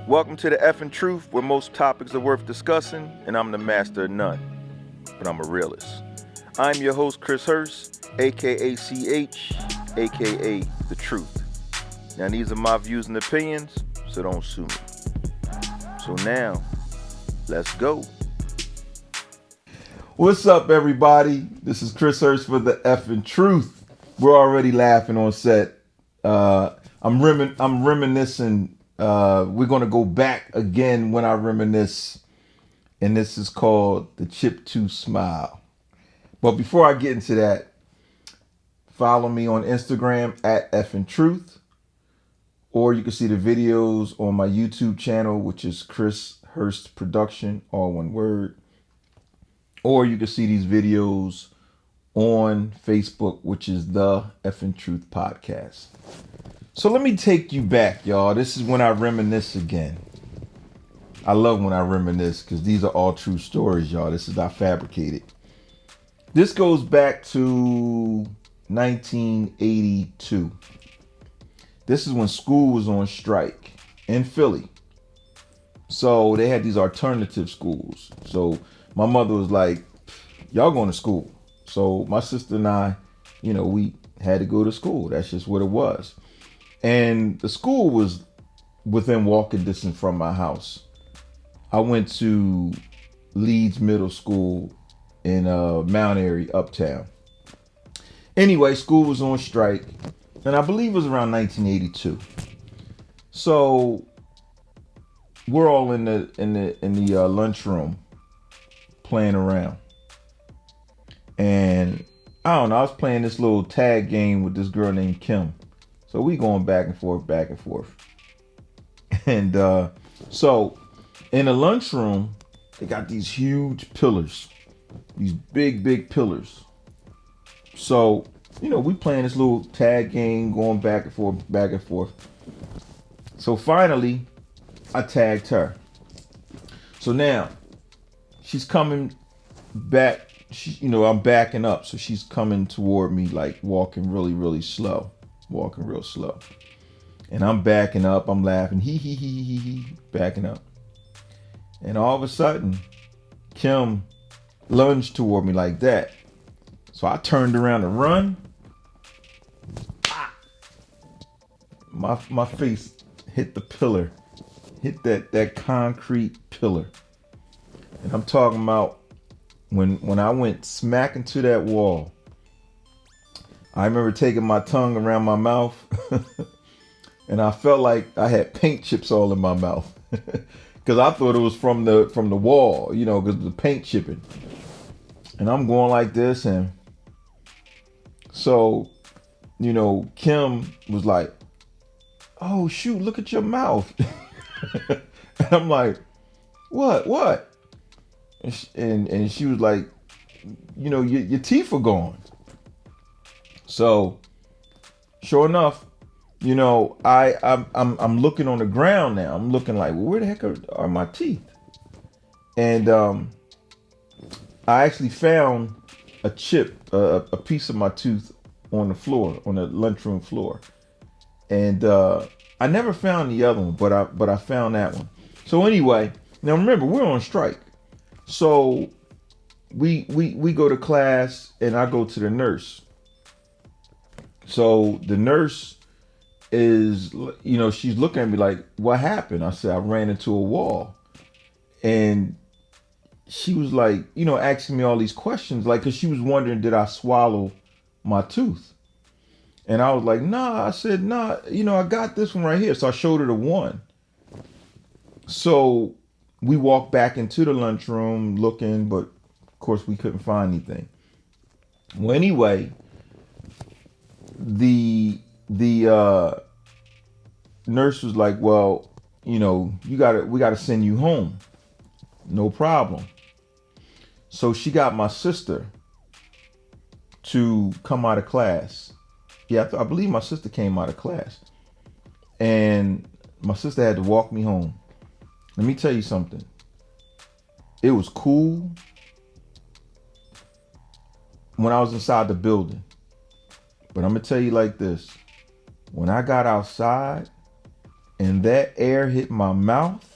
Welcome to the theFNtruth, where most topics are worth discussing, and I'm the master of none, but I'm a realist. I'm your host, Chris Hurst, aka CH, aka The Truth. Now, these are my views and opinions, so don't sue me. So now, let's go. What's up, everybody? This is Chris Hurst for the theFNtruth. We're already laughing on set. I'm reminiscing. We're going to go back again when I reminisce. And this is called the Chip 2 Smile. But before I get into that, follow me on Instagram at theFNtruth. Or you can see the videos on my YouTube channel, which is ChrisHurstProduction, all one word. Or you can see these videos on Facebook, which is the theFNtruthPodcast. So let me take you back, y'all. This is when I reminisce again. I love when I reminisce because these are all true stories, y'all. This is not fabricated. This goes back to 1982. This is when school was on strike in Philly. So they had these alternative schools. So my mother was like, y'all going to school. So my sister and I, we had to go to school. That's just what it was. And the school was within walking distance from my house. I went to Leeds Middle School in Mount Airy, Uptown. Anyway, school was on strike, and I believe it was around 1982. So we're all in the lunchroom playing around, and I don't know. I was playing this little tag game with this girl named Kim. So we going back and forth. And so in the lunchroom, they got these huge pillars, these big pillars. So, we playing this little tag game, going back and forth. So finally, I tagged her. So now she's coming back. I'm backing up. So she's coming toward me, like walking really slow. Walking real slow. And I'm backing up. I'm laughing. He, backing up. And all of a sudden, Kim lunged toward me like that. So I turned around to run. My face hit the pillar. Hit that concrete pillar. And I'm talking about when I went smack into that wall. I remember taking my tongue around my mouth and I felt like I had paint chips all in my mouth because I thought it was from the wall, because the paint chipping. And I'm going like this, and so, Kim was like, "Oh shoot, look at your mouth." And I'm like, "What?" And she was like, your teeth are gone. So, sure enough, I'm looking on the ground now. I'm looking like, well, where the heck are my teeth? And I actually found a chip, a piece of my tooth on the floor, on the lunchroom floor. And I never found the other one, but I found that one. So anyway, now remember, we're on strike. So we go to class, and I go to the nurse. So the nurse is, she's looking at me like, what happened? I said, I ran into a wall. And she was like, asking me all these questions, like, because she was wondering, did I swallow my tooth? And I was like, nah. I said, nah, I got this one right here. So I showed her the one. So we walked back into the lunchroom looking, but of course we couldn't find anything. Well, anyway, the nurse was like, well, we gotta send you home. No problem. So she got my sister to come out of class. Yeah, I believe my sister came out of class. And my sister had to walk me home. Let me tell you something. It was cool when I was inside the building. But I'm going to tell you like this. When I got outside and that air hit my mouth.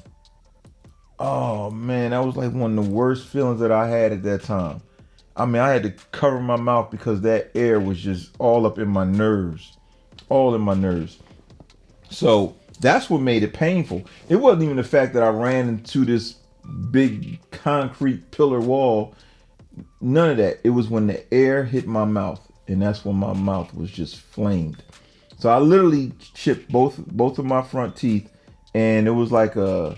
Oh man, that was like one of the worst feelings that I had at that time. I mean, I had to cover my mouth because that air was just all up in my nerves, all in my nerves. So that's what made it painful. It wasn't even the fact that I ran into this big concrete pillar wall. None of that. It was when the air hit my mouth, and that's when my mouth was just flamed. So I literally chipped both of my front teeth, and it was like I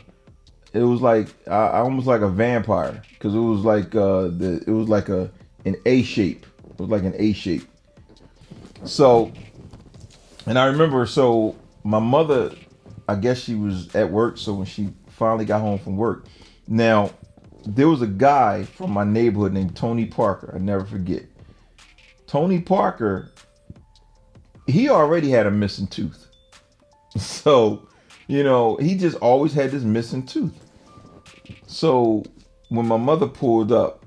almost like a vampire because it was like it was like an A shape. It was like an A shape. So, and I remember, so my mother, I guess she was at work. So when she finally got home from work, now there was a guy from my neighborhood named Tony Parker. I never forget. Tony Parker, he already had a missing tooth. So, he just always had this missing tooth. So when my mother pulled up,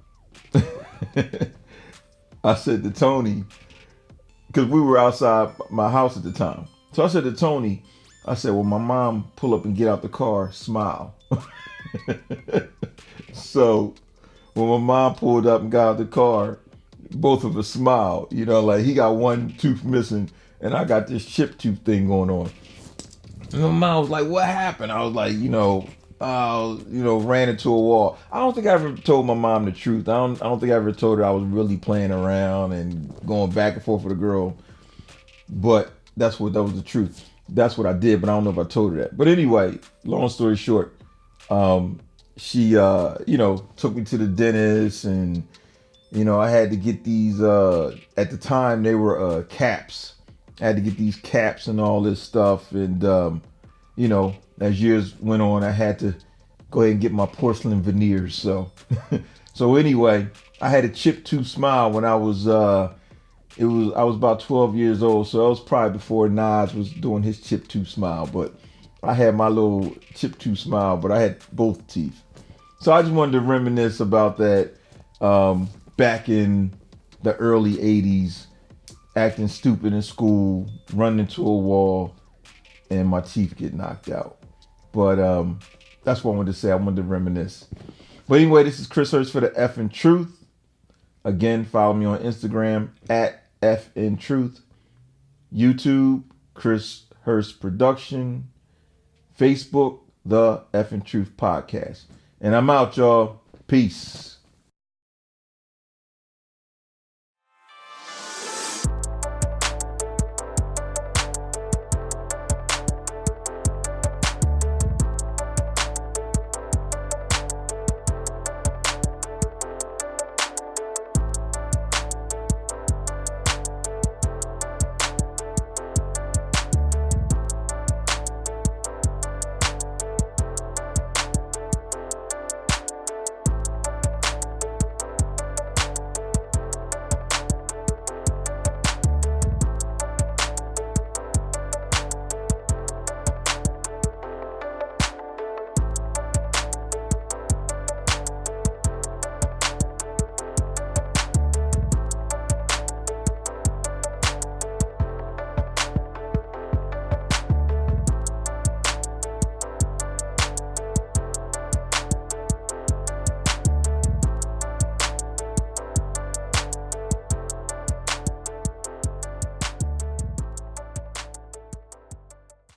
I said to Tony, because we were outside my house at the time. So I said to Tony, I said, well, my mom pull up and get out the car, smile. So when my mom pulled up and got out the car, both of us smiled. Like he got one tooth missing and I got this chip tooth thing going on. And my mom was like, what happened? I was like, ran into a wall. I don't think I ever told my mom the truth. I don't think I ever told her I was really playing around and going back and forth with a girl. But that was the truth. That's what I did, but I don't know if I told her that. But anyway, long story short, she took me to the dentist, and I had to get these at the time they were caps. I had to get these caps and all this stuff, and as years went on, I had to go ahead and get my porcelain veneers. So anyway, I had a chip tooth smile when I was I was about 12 years old, so that was probably before Nas was doing his chip tooth smile. But I had my little chip tooth smile, but I had both teeth. So I just wanted to reminisce about that back in the early 80s, acting stupid in school, running into a wall, and my teeth get knocked out. But that's what I wanted to say. I wanted to reminisce. But anyway, this is Chris Hurst for the theFNtruth. Again, follow me on Instagram at theFNtruth, YouTube, ChrisHurstProduction, Facebook, the theFNtruthPodcast. And I'm out, y'all. Peace.